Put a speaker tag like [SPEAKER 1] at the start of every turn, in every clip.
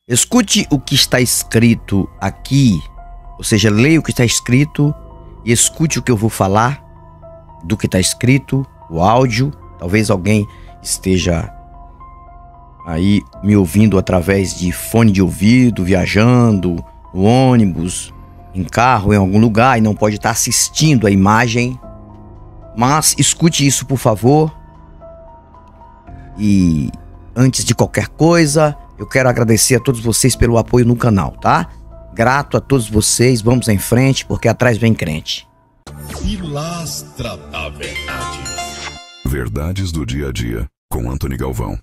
[SPEAKER 1] Escute o que está escrito aqui, ou seja, leia o que está escrito e escute o que eu vou falar do que está escrito, o áudio. Talvez alguém esteja aí me ouvindo através de fone de ouvido, viajando, no ônibus, em carro, em algum lugar e não pode estar assistindo a imagem. Mas escute isso, por favor. E antes de qualquer coisa, eu quero agradecer a todos vocês pelo apoio no canal, tá? Grato a todos vocês, vamos em frente, porque atrás vem crente.
[SPEAKER 2] Pilastra da Verdade.
[SPEAKER 3] Verdades do dia a dia, com Antony Galvão.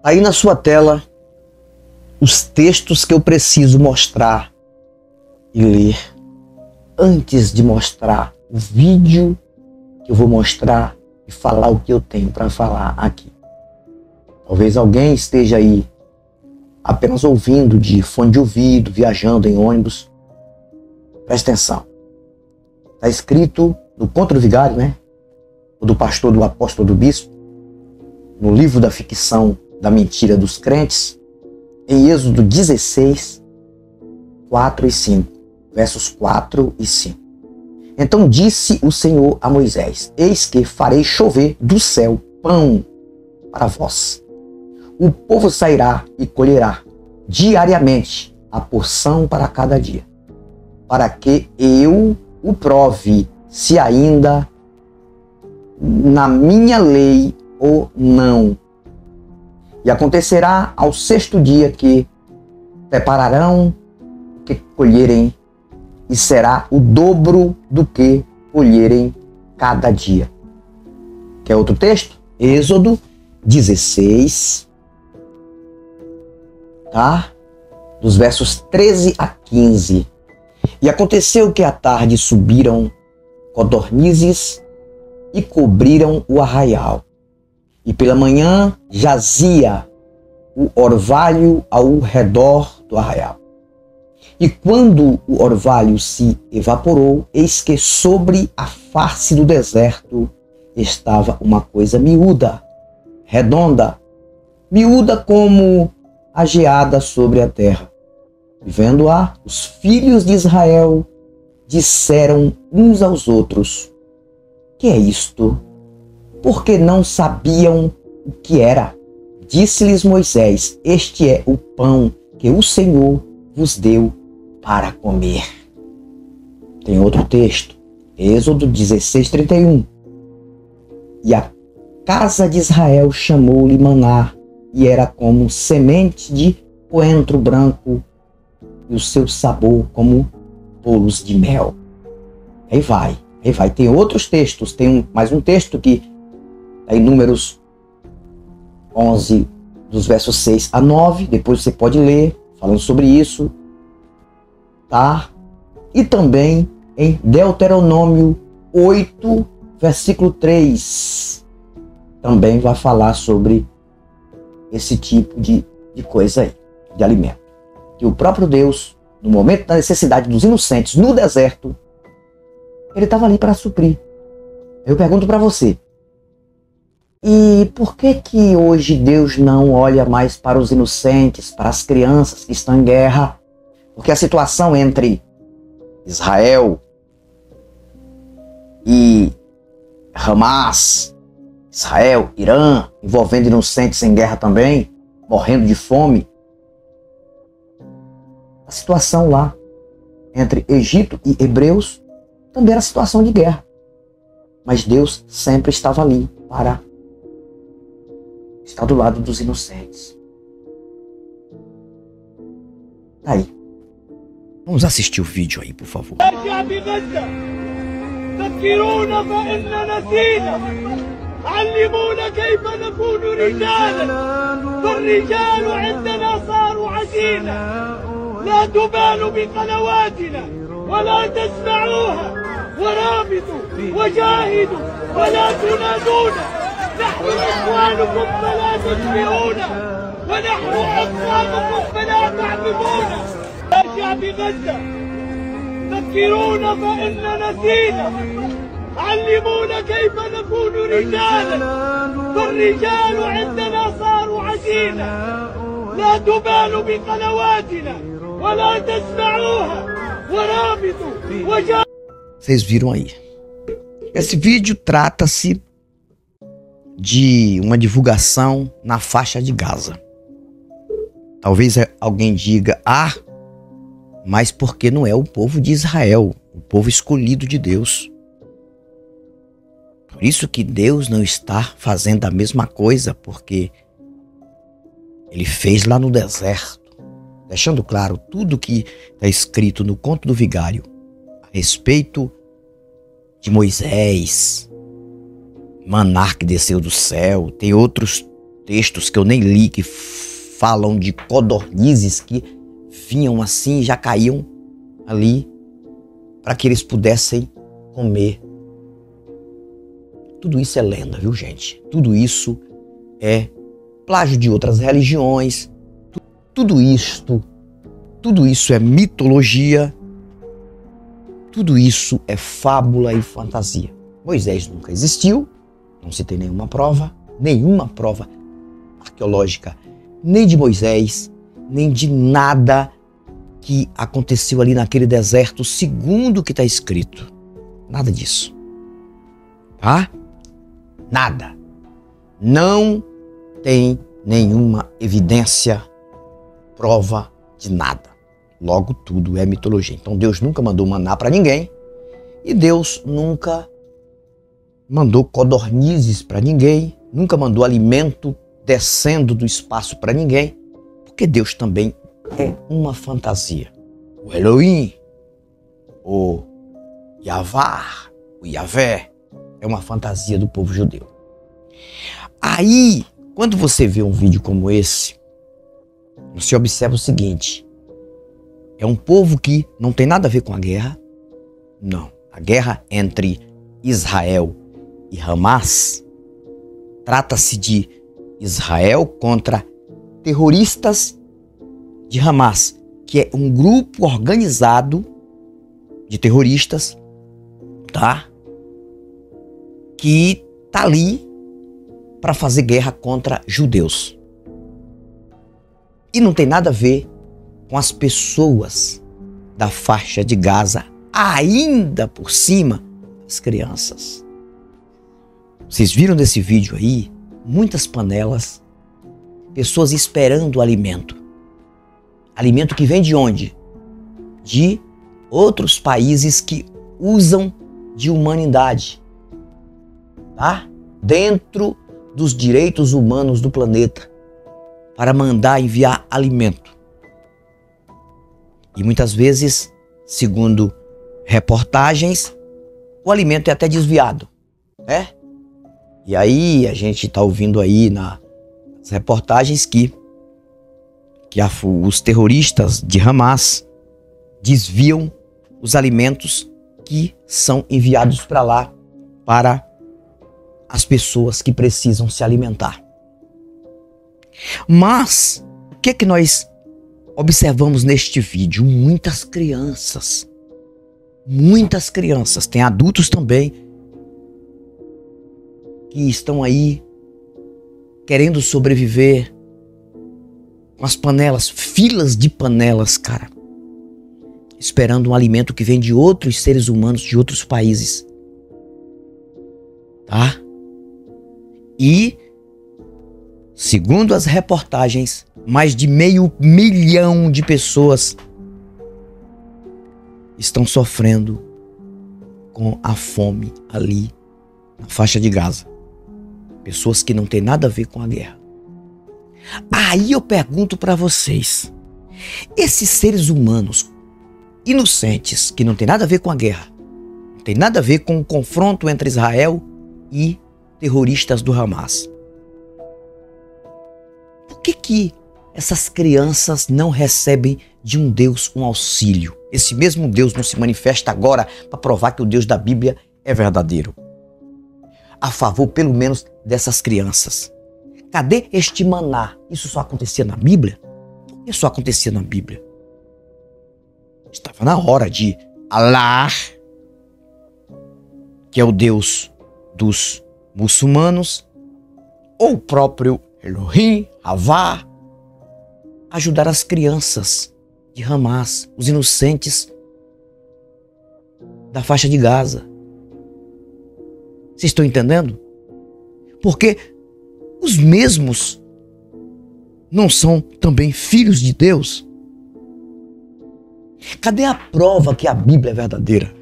[SPEAKER 1] Aí na sua tela, os textos que eu preciso mostrar e ler antes de mostrar o vídeo que eu vou mostrar e falar o que eu tenho para falar aqui. Talvez alguém esteja aí apenas ouvindo de fone de ouvido, viajando em ônibus. Presta atenção. Está escrito no Conto do Vigário, né? Do pastor, do apóstolo, do bispo, no livro da ficção da mentira dos crentes, em Êxodo 16, 4 e 5. Versos 4 e 5. Então disse o Senhor a Moisés: eis que farei chover do céu pão para vós. O povo sairá e colherá diariamente a porção para cada dia, para que eu o prove se ainda na minha lei ou não. E acontecerá ao sexto dia que prepararão o que colherem, e será o dobro do que colherem cada dia. Quer outro texto? Êxodo 16, tá? Dos versos 13 a 15. E aconteceu que à tarde subiram codornizes e cobriram o arraial. E pela manhã jazia o orvalho ao redor do arraial. E quando o orvalho se evaporou, eis que sobre a face do deserto estava uma coisa miúda, redonda, miúda como a geada sobre a terra. E vendo-a, os filhos de Israel disseram uns aos outros: que é isto? Porque não sabiam o que era. Disse-lhes Moisés: este é o pão que o Senhor vos deu para comer. Tem outro texto, Êxodo 16, 31. E a casa de Israel chamou-lhe maná, e era como semente de coentro branco, e o seu sabor como bolos de mel. Aí vai. Tem outros textos, tem mais um texto que é em Números 11, dos versos 6 a 9, depois você pode ler, falando sobre isso, tá? E também em Deuteronômio 8, versículo 3, também vai falar sobre esse tipo de coisa aí, de alimento. Que o próprio Deus, no momento da necessidade dos inocentes no deserto, ele estava ali para suprir. Eu pergunto para você, e por que hoje Deus não olha mais para os inocentes, para as crianças que estão em guerra? Porque a situação entre Israel e Hamas, Israel, Irã, envolvendo inocentes em guerra também, morrendo de fome. A situação lá entre Egito e hebreus também era situação de guerra. Mas Deus sempre estava ali para estar do lado dos inocentes. Tá aí. Vamos assistir o vídeo aí, por favor.
[SPEAKER 4] علمونا كيف نكون رجالا فالرجال عندنا صاروا عجينا لا تبالوا بقنواتنا ولا تسمعوها ورابطوا وجاهدوا ولا تنادونا نحن إخوانكم فلا تشبهونا ونحن أطفالكم فلا تعلمونا يا شعب غزة ذكرونا فإننا نسينا علمونا كيف نكون رجالا فالرجال عندنا صاروا عجينة لا تبال بقنواتنا ولا تسمعوها ورابطوا وجاء.
[SPEAKER 1] Vocês viram aí. Esse vídeo trata-se de uma divulgação na faixa de Gaza. Talvez alguém diga, mas porque não é o povo de Israel, o povo escolhido de Deus. Por isso que Deus não está fazendo a mesma coisa, porque Ele fez lá no deserto, deixando claro tudo que está escrito no Conto do Vigário a respeito de Moisés, maná que desceu do céu. Tem outros textos que eu nem li que falam de codornizes que vinham assim e já caíam ali para que eles pudessem comer. Tudo isso é lenda, viu, gente? Tudo isso é plágio de outras religiões. Tudo isso é mitologia. Tudo isso é fábula e fantasia. Moisés nunca existiu, não se tem nenhuma prova arqueológica, nem de Moisés, nem de nada que aconteceu ali naquele deserto, segundo o que está escrito. Nada disso. Tá? Nada. Não tem nenhuma evidência, prova de nada. Logo, tudo é mitologia. Então Deus nunca mandou maná para ninguém e Deus nunca mandou codornizes para ninguém, nunca mandou alimento descendo do espaço para ninguém, porque Deus também é uma fantasia. O Elohim, o Yavar, o Yavé, é uma fantasia do povo judeu. Aí, quando você vê um vídeo como esse, você observa o seguinte: é um povo que não tem nada a ver com a guerra. Não. A guerra entre Israel e Hamas trata-se de Israel contra terroristas de Hamas, que é um grupo organizado de terroristas, tá? Que tá ali para fazer guerra contra judeus. E não tem nada a ver com as pessoas da faixa de Gaza, ainda por cima, as crianças. Vocês viram nesse vídeo aí, muitas panelas, pessoas esperando alimento. Alimento que vem de onde? De outros países que usam de humanidade, tá? Dentro dos direitos humanos do planeta, para mandar enviar alimento. E muitas vezes, segundo reportagens, o alimento é até desviado, né? E aí a gente está ouvindo aí nas reportagens que os terroristas de Hamas desviam os alimentos que são enviados para lá, para as pessoas que precisam se alimentar. Mas o que nós observamos neste vídeo? Muitas crianças, tem adultos também que estão aí querendo sobreviver com as panelas, filas de panelas, cara, esperando um alimento que vem de outros seres humanos de outros países, tá? E, segundo as reportagens, mais de 500 mil de pessoas estão sofrendo com a fome ali na faixa de Gaza. Pessoas que não têm nada a ver com a guerra. Aí eu pergunto para vocês, esses seres humanos inocentes, que não tem nada a ver com a guerra, não tem nada a ver com o confronto entre Israel e terroristas do Hamas, por que essas crianças não recebem de um Deus um auxílio? Esse mesmo Deus não se manifesta agora para provar que o Deus da Bíblia é verdadeiro, a favor pelo menos dessas crianças. Cadê este maná? Isso só acontecia na Bíblia? Por que só acontecia na Bíblia? Estava na hora de Allah, que é o Deus dos muçulmanos, ou o próprio Elohim, Havá, ajudar as crianças de Hamas, os inocentes da faixa de Gaza. Vocês estão entendendo? Porque os mesmos não são também filhos de Deus? Cadê a prova que a Bíblia é verdadeira?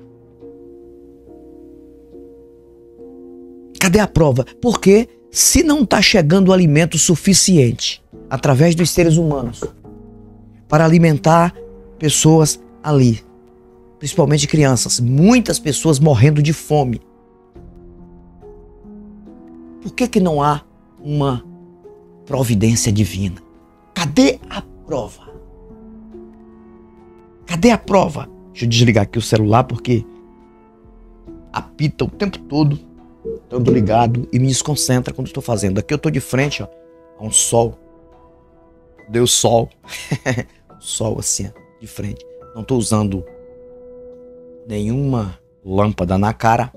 [SPEAKER 1] Cadê a prova? Porque se não está chegando alimento suficiente através dos seres humanos para alimentar pessoas ali, principalmente crianças, muitas pessoas morrendo de fome, por que não há uma providência divina? Cadê a prova? Cadê a prova? Deixa eu desligar aqui o celular porque apita o tempo todo, estando ligado, e me desconcentra quando estou fazendo. Aqui eu estou de frente, ó, a um sol. Deu sol. Sol assim, ó, de frente. Não estou usando nenhuma lâmpada na cara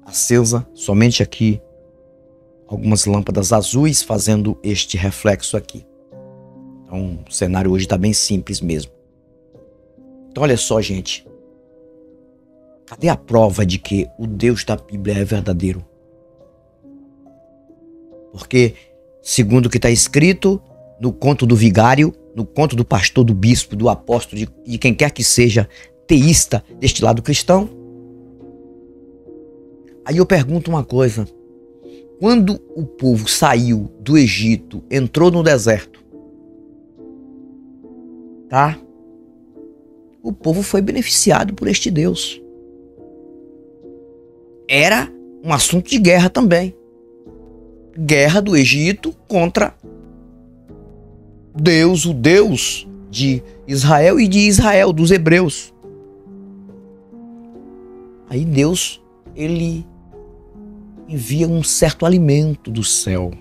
[SPEAKER 1] acesa, somente aqui algumas lâmpadas azuis fazendo este reflexo aqui. Então o cenário hoje está bem simples mesmo. Então olha só, gente. Cadê a prova de que o Deus da Bíblia é verdadeiro? Porque, segundo o que está escrito no conto do vigário, no conto do pastor, do bispo, do apóstolo, de quem quer que seja teísta deste lado cristão, aí eu pergunto uma coisa. Quando o povo saiu do Egito, entrou no deserto, tá? O povo foi beneficiado por este Deus. Era um assunto de guerra também. Guerra do Egito contra Deus, o Deus de Israel e de Israel, dos hebreus. Aí Deus, ele envia um certo alimento do céu.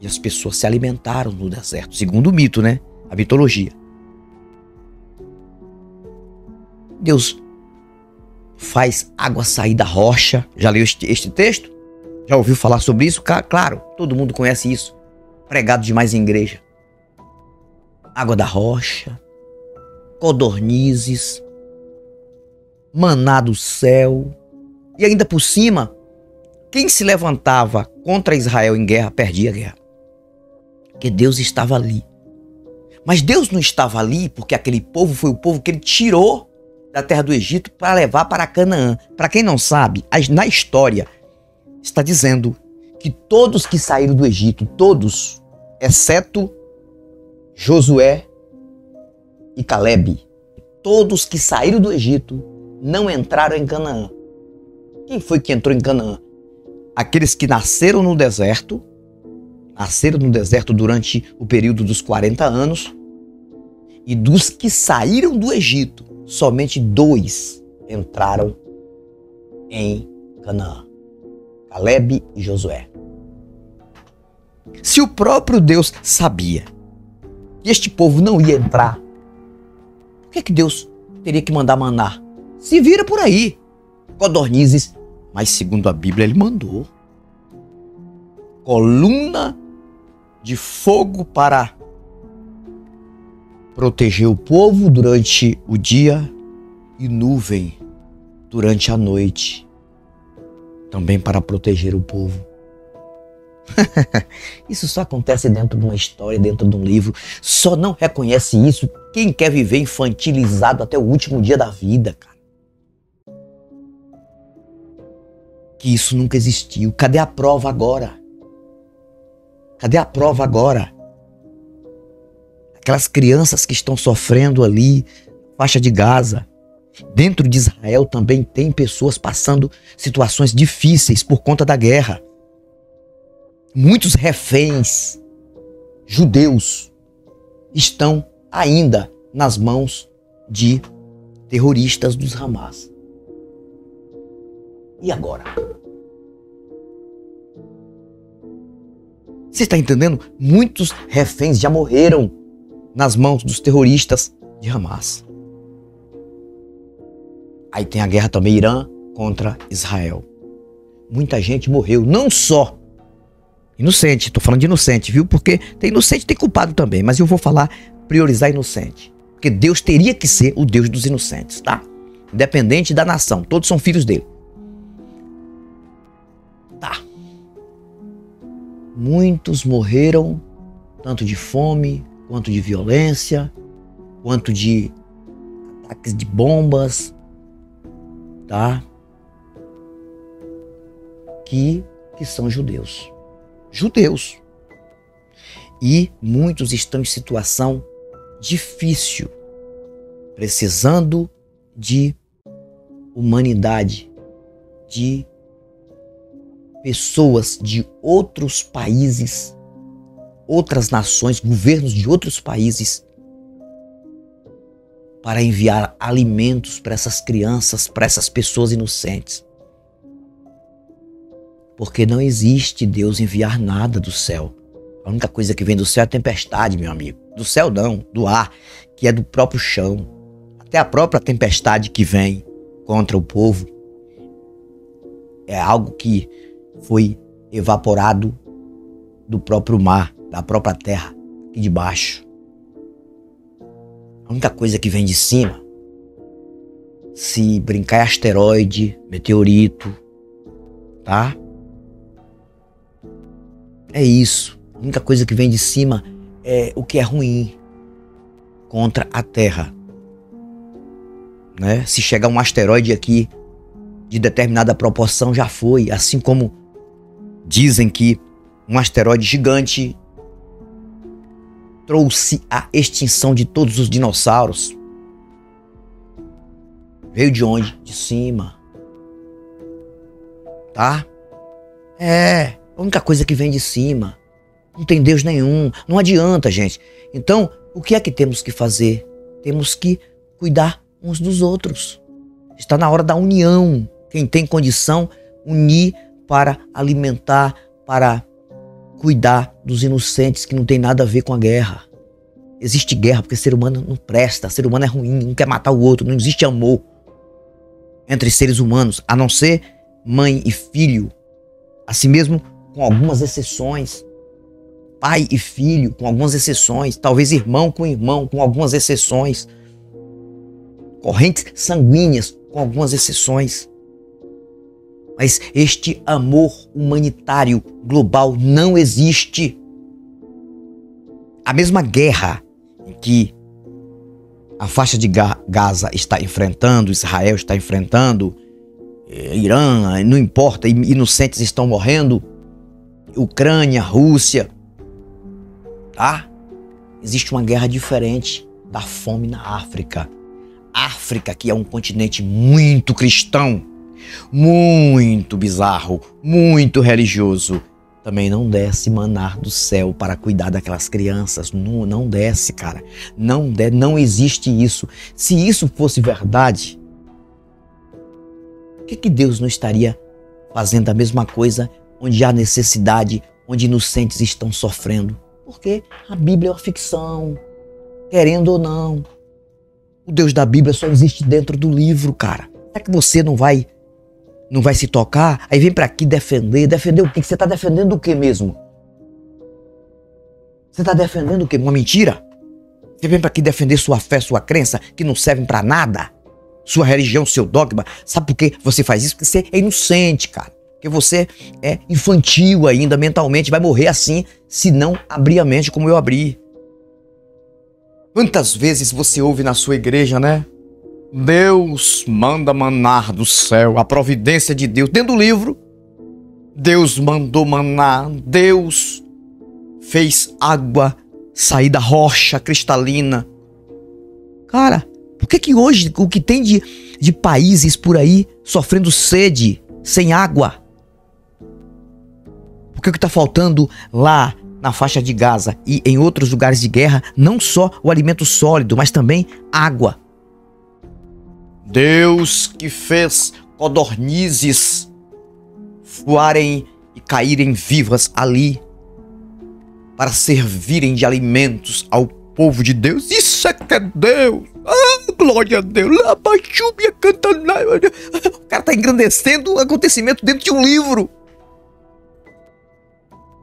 [SPEAKER 1] E as pessoas se alimentaram no deserto, segundo o mito, né? A mitologia. Deus faz água sair da rocha. Já leu este texto? Já ouviu falar sobre isso? Claro, todo mundo conhece isso. Pregado demais em igreja. Água da rocha, codornizes, maná do céu. E ainda por cima, quem se levantava contra Israel em guerra, perdia a guerra. Porque Deus estava ali. Mas Deus não estava ali porque aquele povo foi o povo que ele tirou da terra do Egito para levar para Canaã. Para quem não sabe, na história está dizendo que todos que saíram do Egito, todos, exceto Josué e Calebe, todos que saíram do Egito não entraram em Canaã. Quem foi que entrou em Canaã? Aqueles que nasceram no deserto durante o período dos 40 anos, e dos que saíram do Egito, somente 2 entraram em Canaã: Calebe e Josué. Se o próprio Deus sabia que este povo não ia entrar, por que Deus teria que mandar maná? Se vira por aí, codornizes. Mas segundo a Bíblia ele mandou coluna de fogo para proteger o povo durante o dia e nuvem durante a noite, também para proteger o povo. Isso só acontece dentro de uma história, dentro de um livro. Só não reconhece isso quem quer viver infantilizado até o último dia da vida, cara. Que isso nunca existiu. Cadê a prova agora? Cadê a prova agora? Aquelas crianças que estão sofrendo ali, faixa de Gaza. Dentro de Israel também tem pessoas passando situações difíceis por conta da guerra. Muitos reféns judeus estão ainda nas mãos de terroristas dos Hamas. E agora? Você está entendendo? Muitos reféns já morreram nas mãos dos terroristas de Hamas. Aí tem a guerra também, Irã contra Israel. Muita gente morreu, não só Inocente, tô falando de inocente, viu? Porque tem inocente e tem culpado também, mas eu vou priorizar inocente. Porque Deus teria que ser o Deus dos inocentes, tá? Independente da nação, todos são filhos dele. Tá. Muitos morreram, tanto de fome, quanto de violência, quanto de ataques de bombas, tá? Que são judeus. Judeus. E muitos estão em situação difícil, precisando de humanidade, de pessoas de outros países, outras nações, governos de outros países, para enviar alimentos para essas crianças, para essas pessoas inocentes. Porque não existe Deus enviar nada do céu. A única coisa que vem do céu é a tempestade, meu amigo. Do céu não, do ar, que é do próprio chão. Até a própria tempestade que vem contra o povo é algo que foi evaporado do próprio mar, da própria terra, aqui de baixo. A única coisa que vem de cima, se brincar, é asteroide, meteorito, tá? É isso. A única coisa que vem de cima é o que é ruim contra a Terra, né? Se chegar um asteroide aqui de determinada proporção, já foi. Assim como dizem que um asteroide gigante trouxe a extinção de todos os dinossauros. Veio de onde? De cima. Tá? É a única coisa que vem de cima. Não tem Deus nenhum. Não adianta, gente. Então, o que é que temos que fazer? Temos que cuidar uns dos outros. Está na hora da união. Quem tem condição, unir para alimentar, para cuidar dos inocentes que não tem nada a ver com a guerra. Existe guerra porque ser humano não presta, ser humano é ruim, não quer matar o outro, não existe amor entre seres humanos, a não ser mãe e filho, assim mesmo com algumas exceções, pai e filho com algumas exceções, talvez irmão, com algumas exceções, correntes sanguíneas com algumas exceções. Mas este amor humanitário global não existe. A mesma guerra em que a faixa de Gaza está enfrentando, Israel está enfrentando, Irã, não importa, inocentes estão morrendo, Ucrânia, Rússia, tá? Existe uma guerra diferente da fome na África. África, que é um continente muito cristão, muito bizarro, muito religioso, também não desce maná do céu para cuidar daquelas crianças. Não desce, cara. Não existe isso. Se isso fosse verdade, por que Deus não estaria fazendo a mesma coisa onde há necessidade, onde inocentes estão sofrendo? Porque a Bíblia é uma ficção, querendo ou não. O Deus da Bíblia só existe dentro do livro, cara. Será que você não vai se tocar? Aí vem pra aqui defender o quê? Você tá defendendo o quê mesmo? Você tá defendendo o quê? Uma mentira? Você vem pra aqui defender sua fé, sua crença, que não servem pra nada? Sua religião, seu dogma? Sabe por que você faz isso? Porque você é inocente, cara. Porque você é infantil ainda mentalmente, vai morrer assim se não abrir a mente como eu abri. Quantas vezes você ouve na sua igreja, né? Deus manda maná do céu, a providência de Deus. Dentro do livro, Deus mandou maná, Deus fez água sair da rocha cristalina. Cara, por que hoje o que tem de países por aí sofrendo sede, sem água? Por que está faltando lá na faixa de Gaza e em outros lugares de guerra, não só o alimento sólido, mas também água? Deus que fez codornizes voarem e caírem vivas ali para servirem de alimentos ao povo de Deus. Isso é que é Deus! Ah, glória a Deus! O cara está engrandecendo um acontecimento dentro de um livro.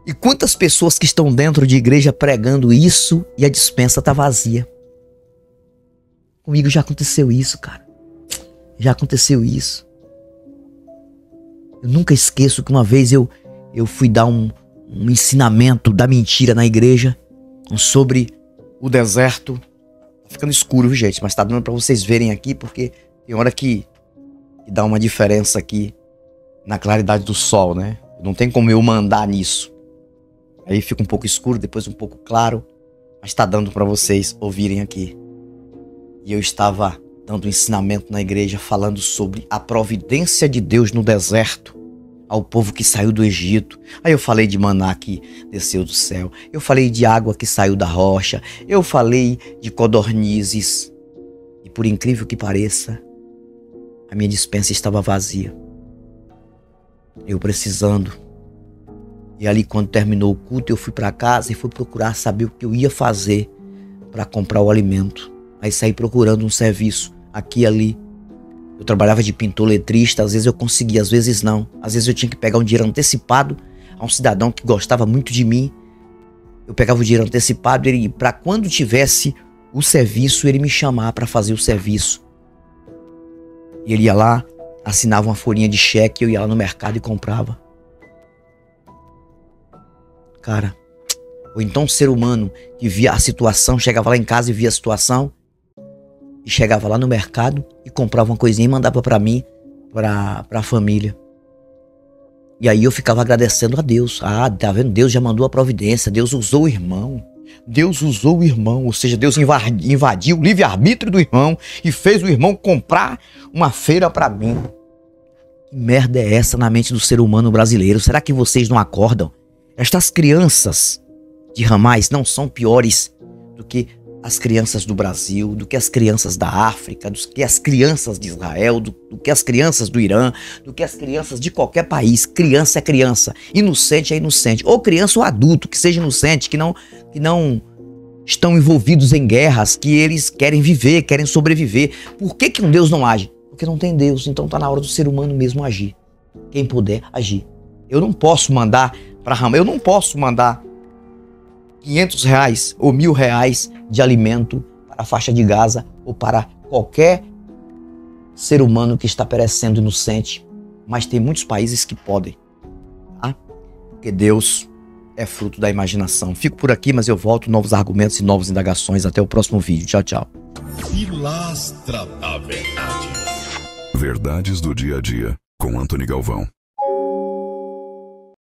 [SPEAKER 1] E quantas pessoas que estão dentro de igreja pregando isso e a despensa tá vazia. Comigo já aconteceu isso, cara. Já aconteceu isso. Eu nunca esqueço que uma vez eu fui dar um ensinamento da mentira na igreja sobre o deserto. Tá ficando escuro, viu, gente? Mas tá dando pra vocês verem aqui, porque tem hora que dá uma diferença aqui na claridade do sol, né? Não tem como eu mandar nisso. Aí fica um pouco escuro, depois um pouco claro, mas tá dando pra vocês ouvirem aqui. E eu estava dando um ensinamento na igreja falando sobre a providência de Deus no deserto ao povo que saiu do Egito. Aí eu falei de maná que desceu do céu, eu falei de água que saiu da rocha, eu falei de codornizes. E por incrível que pareça, a minha despensa estava vazia. Eu precisando. E ali, quando terminou o culto, eu fui para casa e fui procurar saber o que eu ia fazer para comprar o alimento. Aí saí procurando um serviço aqui e ali. Eu trabalhava de pintor letrista, às vezes eu conseguia, às vezes não. Às vezes eu tinha que pegar um dinheiro antecipado a um cidadão que gostava muito de mim. Eu pegava o dinheiro antecipado e para quando tivesse o serviço, ele me chamar para fazer o serviço. E ele ia lá, assinava uma folhinha de cheque, eu ia lá no mercado e comprava. Cara, ou então um ser humano que via a situação, chegava lá em casa e via a situação, e chegava lá no mercado e comprava uma coisinha e mandava pra mim, pra família. E aí eu ficava agradecendo a Deus. Ah, tá vendo? Deus já mandou a providência, Deus usou o irmão. Deus usou o irmão, ou seja, Deus invadiu o livre-arbítrio do irmão e fez o irmão comprar uma feira pra mim. Que merda é essa na mente do ser humano brasileiro? Será que vocês não acordam? Estas crianças de Hamas não são piores do que as crianças do Brasil, do que as crianças da África, do que as crianças de Israel, do que as crianças do Irã, do que as crianças de qualquer país. Criança é criança, inocente é inocente, ou criança ou adulto, que seja inocente, que não estão envolvidos em guerras, que eles querem viver, querem sobreviver. Por que um Deus não age? Porque não tem Deus, então tá na hora do ser humano mesmo agir. Quem puder, agir. Eu não posso mandar para Hamas, eu não posso mandar R$500 ou R$1.000 de alimento para a faixa de Gaza ou para qualquer ser humano que está perecendo inocente, mas tem muitos países que podem, tá? Porque Deus é fruto da imaginação. Fico por aqui, mas eu volto, novos argumentos e novas indagações. Até o próximo vídeo. Tchau, tchau.
[SPEAKER 2] Pilastra da Verdade.
[SPEAKER 3] Verdades do dia a dia, com Antony Galvão.